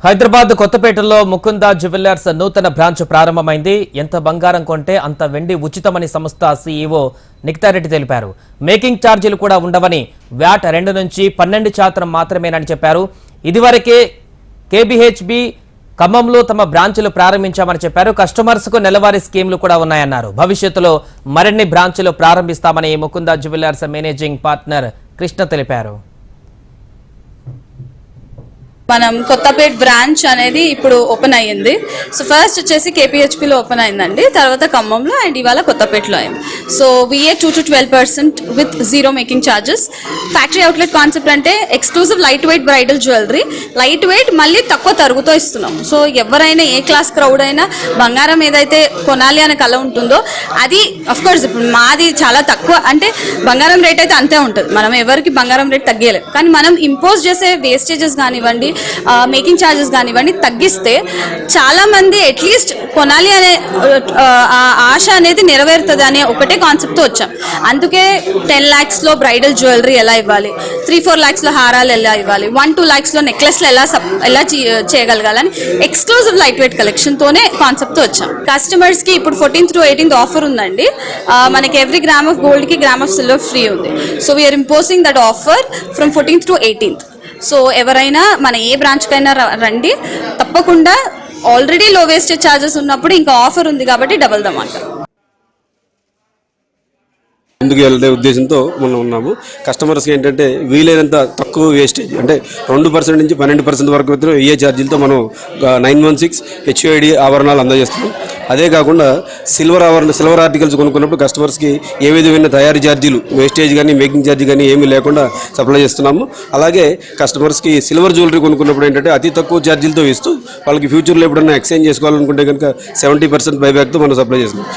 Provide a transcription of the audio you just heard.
హైదరాబాద్ కొత్తపేటలో ముకుందా జ్యువెలర్స్ నూతన బ్రాంచ్ ప్రారంభమైంది. ఎంత బంగారం కొంటే అంత వెండి ఉచితమని సంస్థ సీఈఓ నిఖితారెడ్డి తెలిపారు. మేకింగ్ ఛార్జీలు కూడా ఉండవని, వ్యాట్ 2 నుంచి 12% మాత్రమేనని చెప్పారు. ఇదివరకే కేబీహెచ్బీ ఖమ్మంలో తమ బ్రాంచ్లు ప్రారంభించామని చెప్పారు. కస్టమర్స్ కు నెలవారీ స్కీమ్లు కూడా ఉన్నాయన్నారు. భవిష్యత్తులో మరిన్ని బ్రాంచ్లు ప్రారంభిస్తామని Mukunda jewellers managing partner Krishna తెలిపారు. మనం కొత్తపేట బ్రాంచ్ అనేది ఇప్పుడు ఓపెన్ అయ్యింది. సో ఫస్ట్ వచ్చేసి కేపీహెచ్పీలో ఓపెన్ అయిందండి, తర్వాత ఖమ్మంలో అండ్ ఇవాళ కొత్తపేటలో అయింది. So VA 2 to 12% with zero making charges. Factory outlet concept అంటే exclusive light weight bridal jewellery, light weight మళ్ళీ తక్కువ తరుగుతో ఇస్తున్నాం. సో ఎవరైనా ఏ క్లాస్ క్రౌడ్ అయినా బంగారం ఏదైతే కొనాలి అనే కళ ఉంటుందో అది అఫ్కోర్స్ ఇప్పుడు మాది చాలా తక్కువ, అంటే బంగారం రేట్ అయితే అంతే ఉంటుంది, మనం ఎవరికి బంగారం రేట్ తగ్గలేదు. కానీ మనం ఇంపోజ్ చేసే వేస్టేజెస్ కానివ్వండి, మేకింగ్ ఛార్జెస్ కానివ్వండి తగ్గిస్తే చాలా మంది అట్లీస్ట్ కొనాలి అనే ఆశ అనేది నెరవేరుతుంది అనే ఒకటే కాన్సెప్ట్తో వచ్చాం. అందుకే 10 lakhsలో బ్రైడల్ జ్యువెలరీ ఎలా ఇవ్వాలి, 3-4 lakhsలో హారాలు ఎలా ఇవ్వాలి, 1-2 lakhsలో నెక్లెస్లు ఎలా చేయగలగాలని ఎక్స్క్లూజివ్ లైట్ వెయిట్ కలెక్షన్తోనే కాన్సెప్ట్తో వచ్చాం. కస్టమర్స్కి ఇప్పుడు 14th to 18th ఆఫర్ ఉందండి. మనకి ఎవ్రీ గ్రామ్ ఆఫ్ గోల్డ్కి గ్రామ్ ఆఫ్ సిల్వర్ ఫ్రీ ఉంది. So we are imposing that offer from 14th to 18th. సో ఎవరైనా మన ఏ బ్రాంచ్కైనా రండి, తప్పకుండా ఆల్రెడీ లో వేస్టేజ్ ఛార్జెస్ ఉన్నప్పుడు ఇంకా ఆఫర్ ఉంది కాబట్టి డబల్ దమ్మాట ముందుకు వెళ్ళే ఉద్దేశంతో మనం ఉన్నాము. కస్టమర్స్కి ఏంటంటే వీలైనంత తక్కువ వేస్టేజ్, అంటే 2% నుంచి 12% వరకు ఏ ఛార్జీలతో మనం 916 HUID ఆభరణాలు అందజేస్తున్నాం. అదే కాకుండా సిల్వర్ ఆర్టికల్స్ కొనుక్కున్నప్పుడు కస్టమర్స్కి ఏ విధమైన తయారీ ఛార్జీలు, వేస్టేజ్ కానీ మేకింగ్ ఛార్జీ కానీ ఏమీ లేకుండా సప్లై చేస్తున్నాము. అలాగే కస్టమర్స్కి సిల్వర్ జ్యువెలరీ కొనుక్కున్నప్పుడు ఏంటంటే అతి తక్కువ ఛార్జీలతో ఇస్తూ వాళ్ళకి ఫ్యూచర్లో ఎప్పుడైనా ఎక్స్చేంజ్ చేసుకోవాలనుకుంటే కనుక 70% బైబ్యాక్తో మనం సప్లై చేస్తున్నాం.